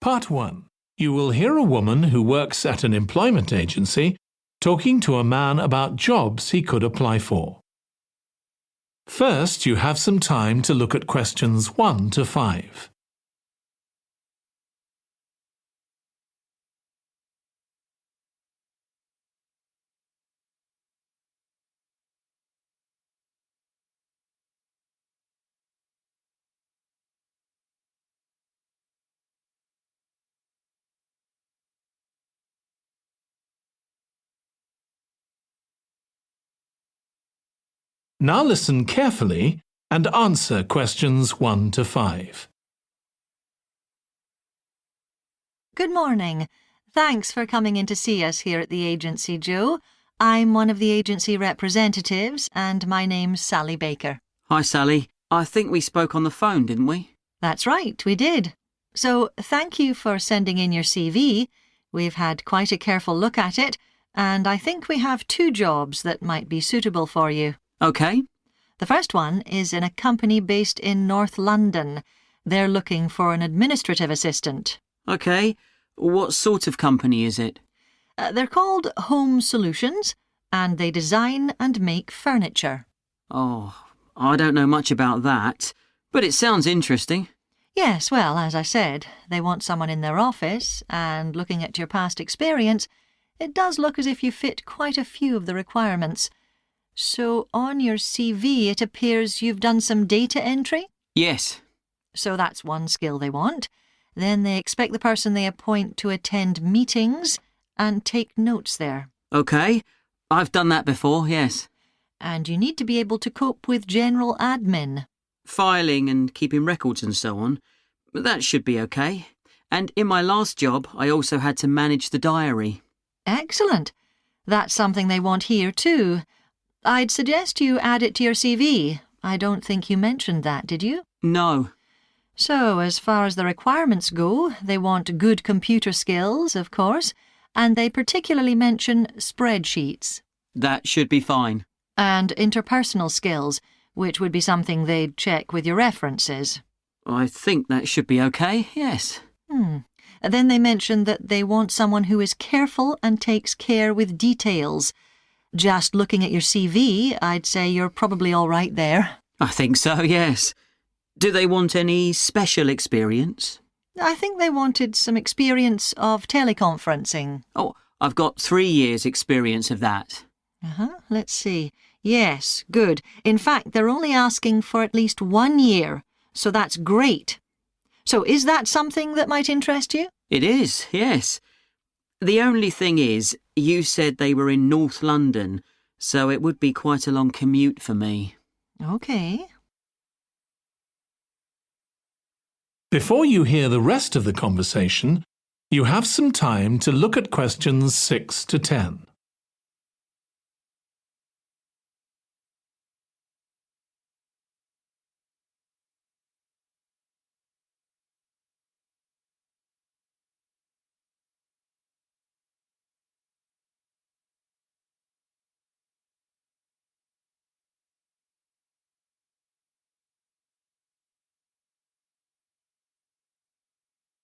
Part 1. You will hear a woman who works at an employment agency talking to a man about jobs he could apply for. First, you have some time to look at questions 1 to 5. Now listen carefully and answer questions 1 to 5. Good morning. Thanks for coming in to see us here at the agency, Joe. I'm one of the agency representatives and my name's Sally Baker. Hi, Sally. I think we spoke on the phone, didn't we? That's right, we did. So thank you for sending in your CV. We've had quite a careful look at it, and I think we have 2 jobs that might be suitable for you. OK. The first one is in a company based in North London. They're looking for an administrative assistant. OK. What sort of company is it? They're called Home Solutions, and they design and make furniture. Oh, I don't know much about that, but it sounds interesting. Yes, well, as I said, they want someone in their office, and looking at your past experience, it does look as if you fit quite a few of the requirements. So on your CV it appears you've done some data entry? Yes. So that's one skill they want. Then they expect the person they appoint to attend meetings and take notes there. OK. I've done that before, yes. And you need to be able to cope with general admin. Filing and keeping records and so on. That should be OK. And in my last job, I also had to manage the diary. Excellent. That's something they want here too. I'd suggest you add it to your CV. I don't think you mentioned that, did you? No. So, as far as the requirements go, they want good computer skills, of course, and they particularly mention spreadsheets. That should be fine. And interpersonal skills, which would be something they'd check with your references. I think that should be OK, yes. Then they mention that they want someone who is careful and takes care with details. Just looking at your CV, I'd say you're probably all right there. I think so, yes. Do they want any special experience? I think they wanted some experience of teleconferencing. Oh, I've got 3 years' experience of that. Let's see. Yes, good. In fact, they're only asking for at least 1 year, so that's great. So is that something that might interest you? It is, yes. The only thing is, you said they were in North London, so it would be quite a long commute for me. OK. Before you hear the rest of the conversation, you have some time to look at questions 6 to 10.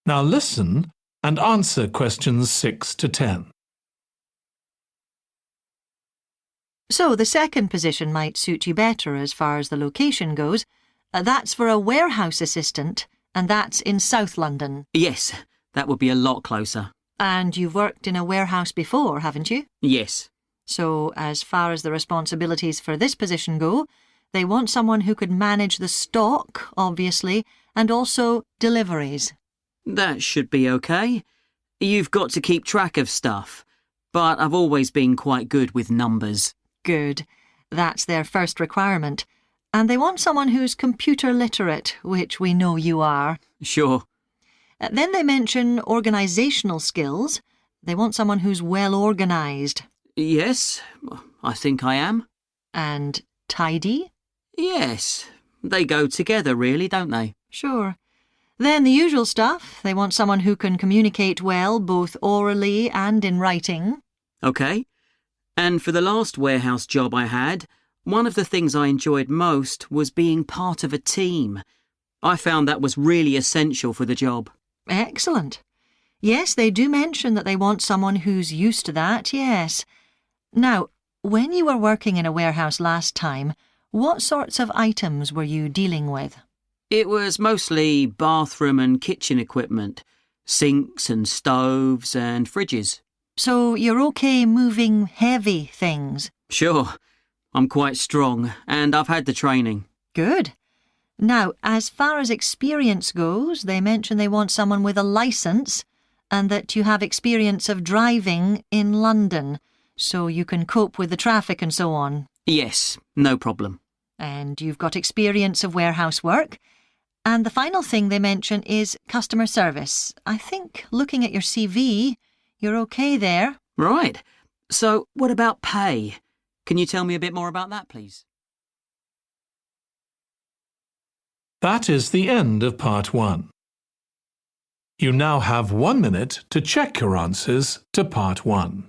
Now listen and answer questions 6 to 10. So the second position might suit you better as far as the location goes. That's for a warehouse assistant, and that's in South London. Yes, that would be a lot closer. And you've worked in a warehouse before, haven't you? Yes. So as far as the responsibilities for this position go, they want someone who could manage the stock, obviously, and also deliveries. That should be OK. You've got to keep track of stuff, but I've always been quite good with numbers. Good. That's their first requirement. And they want someone who's computer literate, which we know you are. Sure. Then they mention organisational skills. They want someone who's well organised. Yes, I think I am. And tidy? Yes, they go together really, don't they? Sure. Then the usual stuff. They want someone who can communicate well, both orally and in writing. OK. And for the last warehouse job I had, one of the things I enjoyed most was being part of a team. I found that was really essential for the job. Excellent. Yes, they do mention that they want someone who's used to that, yes. Now, when you were working in a warehouse last time, what sorts of items were you dealing with? It was mostly bathroom and kitchen equipment, sinks and stoves and fridges. So you're okay moving heavy things? Sure, I'm quite strong and I've had the training. Good. Now, as far as experience goes, they mention they want someone with a licence and that you have experience of driving in London, so you can cope with the traffic and so on. Yes, no problem. And you've got experience of warehouse work. And the final thing they mention is customer service. I think, looking at your CV, you're okay there. Right. So, what about pay? Can you tell me a bit more about that, please? That is the end of part 1. You now have 1 minute to check your answers to part 1.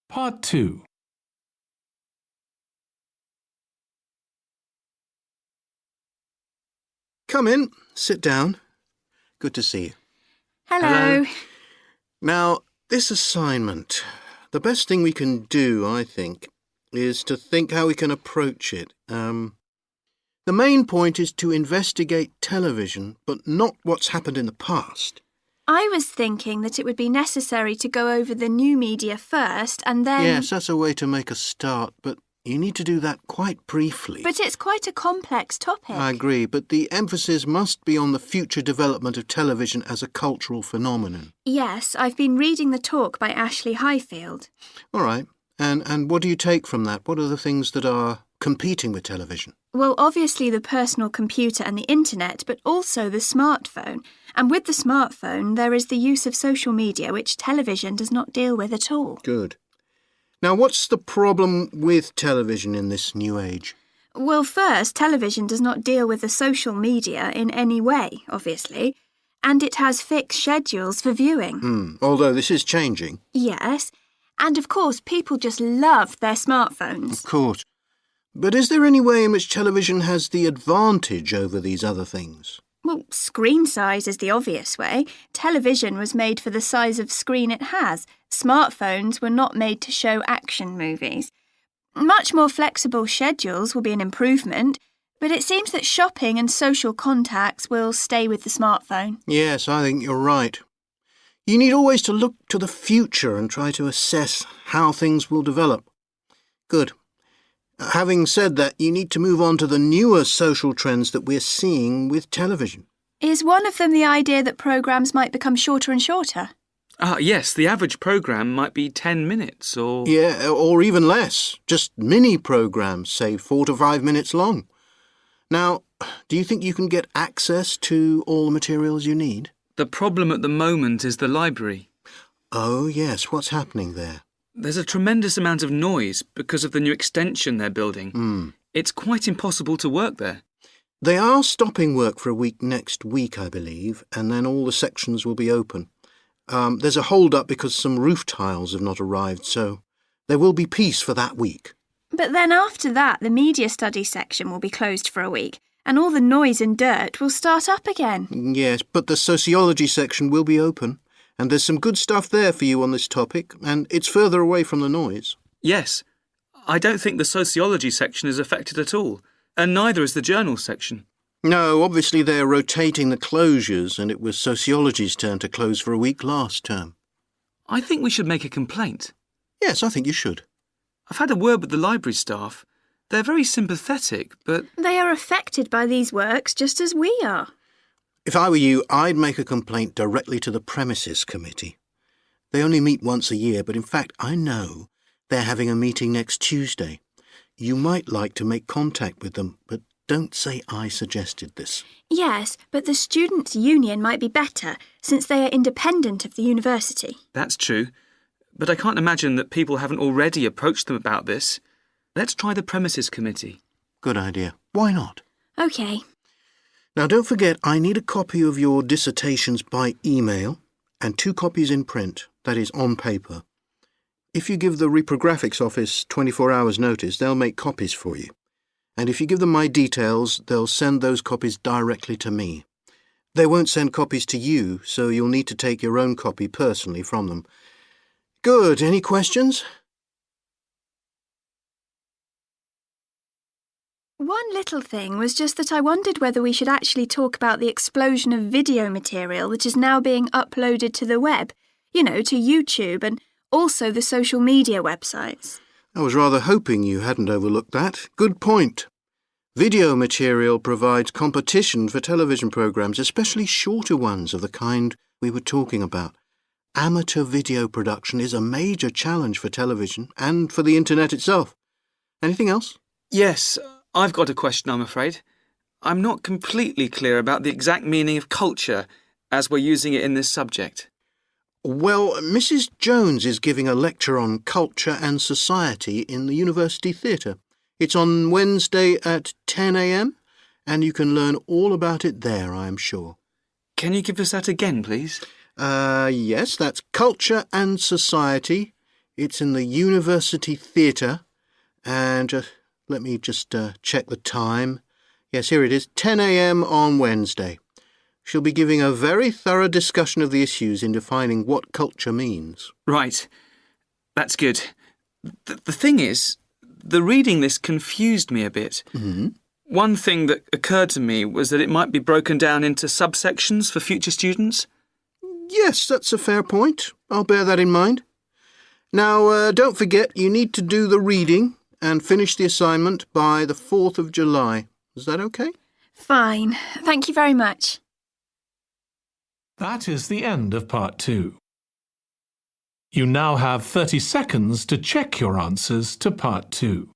Part 2. Come in, sit down. Good to see you. Hello. Now, this assignment, the best thing we can do, I think, is to think how we can approach it. The main point is to investigate television, but not what's happened in the past. I was thinking that it would be necessary to go over the new media first and then... Yes, that's a way to make a start, but you need to do that quite briefly. But it's quite a complex topic. I agree, but the emphasis must be on the future development of television as a cultural phenomenon. Yes, I've been reading the talk by Ashley Highfield. All right. And what do you take from that? What are the things that are competing with television? Well, obviously the personal computer and the internet, but also the smartphone. And with the smartphone, there is the use of social media, which television does not deal with at all. Good. Now, what's the problem with television in this new age? Well, first, television does not deal with the social media in any way, obviously, and it has fixed schedules for viewing. Although this is changing. Yes, and of course, people just love their smartphones. Of course. But is there any way in which television has the advantage over these other things? Well, screen size is the obvious way. Television was made for the size of screen it has. Smartphones were not made to show action movies. Much more flexible schedules will be an improvement, but it seems that shopping and social contacts will stay with the smartphone. Yes, I think you're right. You need always to look to the future and try to assess how things will develop. Good. Having said that, you need to move on to the newer social trends that we're seeing with television. Is one of them the idea that programmes might become shorter and shorter? Yes, the average programme might be 10 minutes or... Yeah, or even less. Just mini programmes, say 4 to 5 minutes long. Now, do you think you can get access to all the materials you need? The problem at the moment is the library. Oh, yes. What's happening there? There's a tremendous amount of noise because of the new extension they're building. It's quite impossible to work there. They are stopping work for a week next week, I believe, and then all the sections will be open. There's a hold-up because some roof tiles have not arrived, so there will be peace for that week. But then after that, the media studies section will be closed for a week, and all the noise and dirt will start up again. Yes, but the sociology section will be open, and there's some good stuff there for you on this topic, and it's further away from the noise. Yes, I don't think the sociology section is affected at all, and neither is the journal section. No, obviously they're rotating the closures, and it was sociology's turn to close for a week last term. I think we should make a complaint. Yes, I think you should. I've had a word with the library staff. They're very sympathetic, but... They are affected by these works just as we are. If I were you, I'd make a complaint directly to the Premises Committee. They only meet once a year, but in fact, I know they're having a meeting next Tuesday. You might like to make contact with them, but don't say I suggested this. Yes, but the Students' Union might be better, since they are independent of the university. That's true. But I can't imagine that people haven't already approached them about this. Let's try the Premises Committee. Good idea. Why not? OK. Now, don't forget, I need a copy of your dissertations by email and 2 copies in print, that is, on paper. If you give the reprographics office 24 hours' notice, they'll make copies for you. And if you give them my details, they'll send those copies directly to me. They won't send copies to you, so you'll need to take your own copy personally from them. Good. Any questions? One little thing was just that I wondered whether we should actually talk about the explosion of video material that is now being uploaded to the web, to YouTube and also the social media websites. I was rather hoping you hadn't overlooked that. Good point. Video material provides competition for television programmes, especially shorter ones of the kind we were talking about. Amateur video production is a major challenge for television and for the internet itself. Anything else? Yes, I've got a question, I'm afraid. I'm not completely clear about the exact meaning of culture as we're using it in this subject. Well, Mrs. Jones is giving a lecture on culture and society in the University Theatre. It's on Wednesday at 10 a.m, and you can learn all about it there, I am sure. Can you give us that again, please? Yes, that's Culture and Society. It's in the University Theatre, and let me just check the time. Yes, here it is, 10 a.m. on Wednesday. She'll be giving a very thorough discussion of the issues in defining what culture means. Right. That's good. The thing is, the reading this confused me a bit. Mm-hmm. One thing that occurred to me was that it might be broken down into subsections for future students. Yes, that's a fair point. I'll bear that in mind. Now, don't forget, you need to do the reading and finish the assignment by the 4th of July. Is that okay? Fine. Thank you very much. That is the end of part 2. You now have 30 seconds to check your answers to part 2.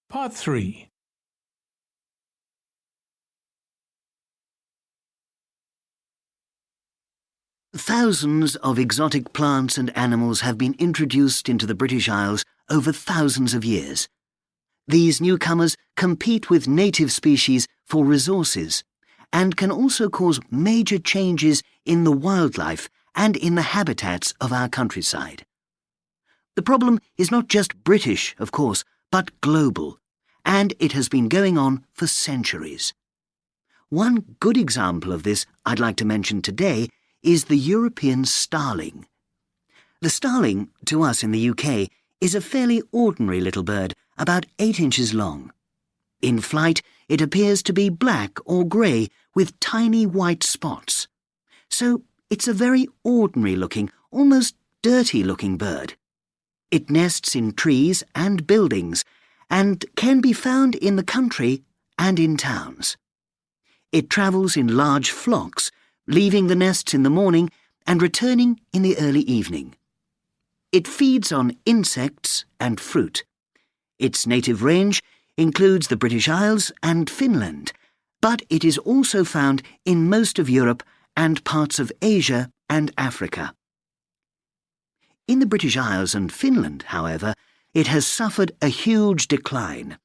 Part 3. Thousands of exotic plants and animals have been introduced into the British Isles over thousands of years. These newcomers compete with native species for resources and can also cause major changes in the wildlife and in the habitats of our countryside. The problem is not just British, of course, but global, and it has been going on for centuries. One good example of this I'd like to mention today is the European starling. The starling, to us in the UK, is a fairly ordinary little bird, about 8 inches long. In flight, it appears to be black or grey with tiny white spots. So it's a very ordinary-looking, almost dirty-looking bird. It nests in trees and buildings and can be found in the country and in towns. It travels in large flocks, leaving the nests in the morning and returning in the early evening. It feeds on insects and fruit. Its native range includes the British Isles and Finland, but it is also found in most of Europe and parts of Asia and Africa. In the British Isles and Finland, however, it has suffered a huge decline,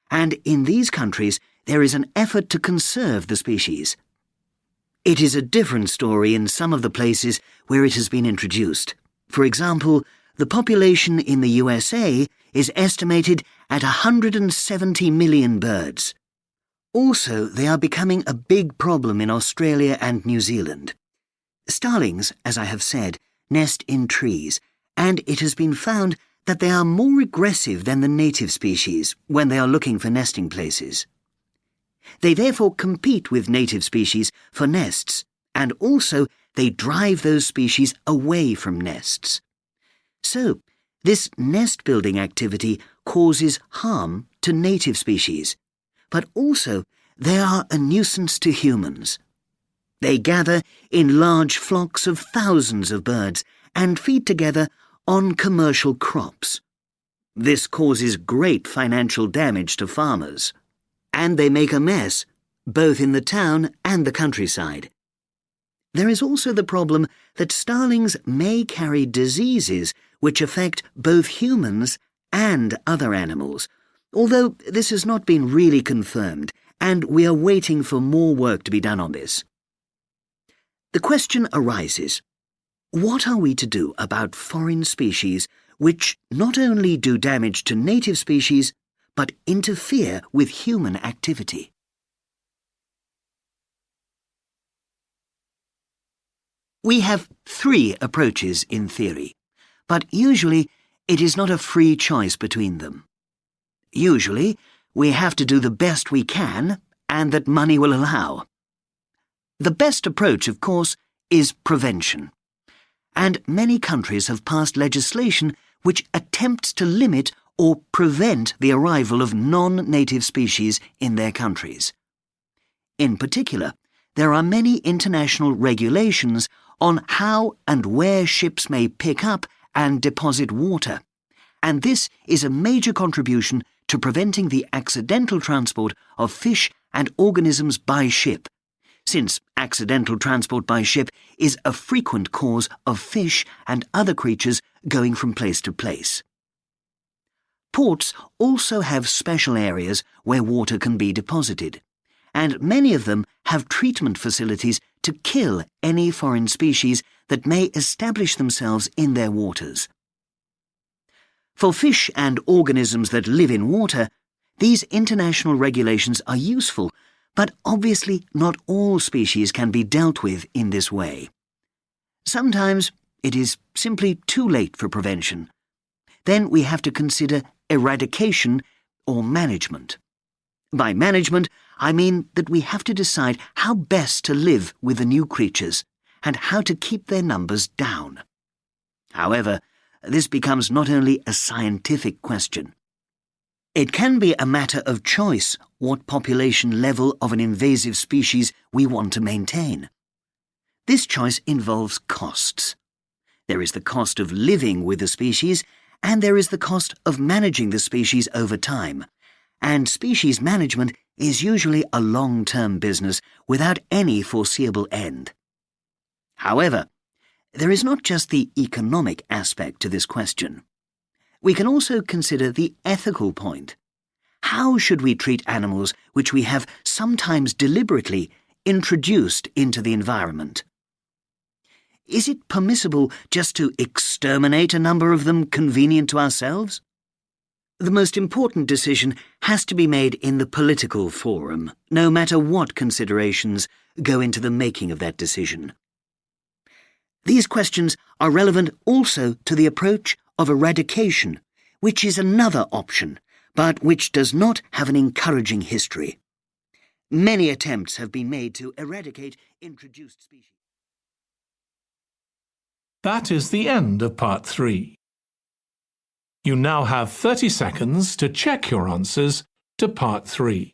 and in these countries there is an effort to conserve the species. It is a different story in some of the places where it has been introduced. For example, The population in the USA is estimated at 170 million birds. Also, they are becoming a big problem in Australia and New Zealand. Starlings, as I have said, nest in trees, and it has been found that they are more aggressive than the native species when they are looking for nesting places. They therefore compete with native species for nests, and also they drive those species away from nests. So, this nest-building activity causes harm to native species, but also they are a nuisance to humans. They gather in large flocks of thousands of birds and feed together on commercial crops. This causes great financial damage to farmers, and they make a mess, both in the town and the countryside. There is also the problem that starlings may carry diseases which affect both humans and other animals, although this has not been really confirmed, and we are waiting for more work to be done on this. The question arises, what are we to do about foreign species which not only do damage to native species, but interfere with human activity? We have 3 approaches in theory, but usually it is not a free choice between them. Usually, we have to do the best we can and that money will allow. The best approach, of course, is prevention. And many countries have passed legislation which attempts to limit or prevent the arrival of non-native species in their countries. In particular, there are many international regulations on how and where ships may pick up and deposit water, and this is a major contribution to preventing the accidental transport of fish and organisms by ship, since accidental transport by ship is a frequent cause of fish and other creatures going from place to place. Ports also have special areas where water can be deposited, and many of them have treatment facilities to kill any foreign species that may establish themselves in their waters. For fish and organisms that live in water, these international regulations are useful, but obviously not all species can be dealt with in this way. Sometimes it is simply too late for prevention. Then we have to consider eradication or management. By management, I mean that we have to decide how best to live with the new creatures and how to keep their numbers down. However, this becomes not only a scientific question. It can be a matter of choice what population level of an invasive species we want to maintain. This choice involves costs. There is the cost of living with the species, and there is the cost of managing the species over time. And species management is usually a long-term business without any foreseeable end. However, there is not just the economic aspect to this question. We can also consider the ethical point. How should we treat animals which we have sometimes deliberately introduced into the environment? Is it permissible just to exterminate a number of them convenient to ourselves? The most important decision has to be made in the political forum, no matter what considerations go into the making of that decision. These questions are relevant also to the approach of eradication, which is another option, but which does not have an encouraging history. Many attempts have been made to eradicate introduced species. That is the end of part 3. You now have 30 seconds to check your answers to part 3.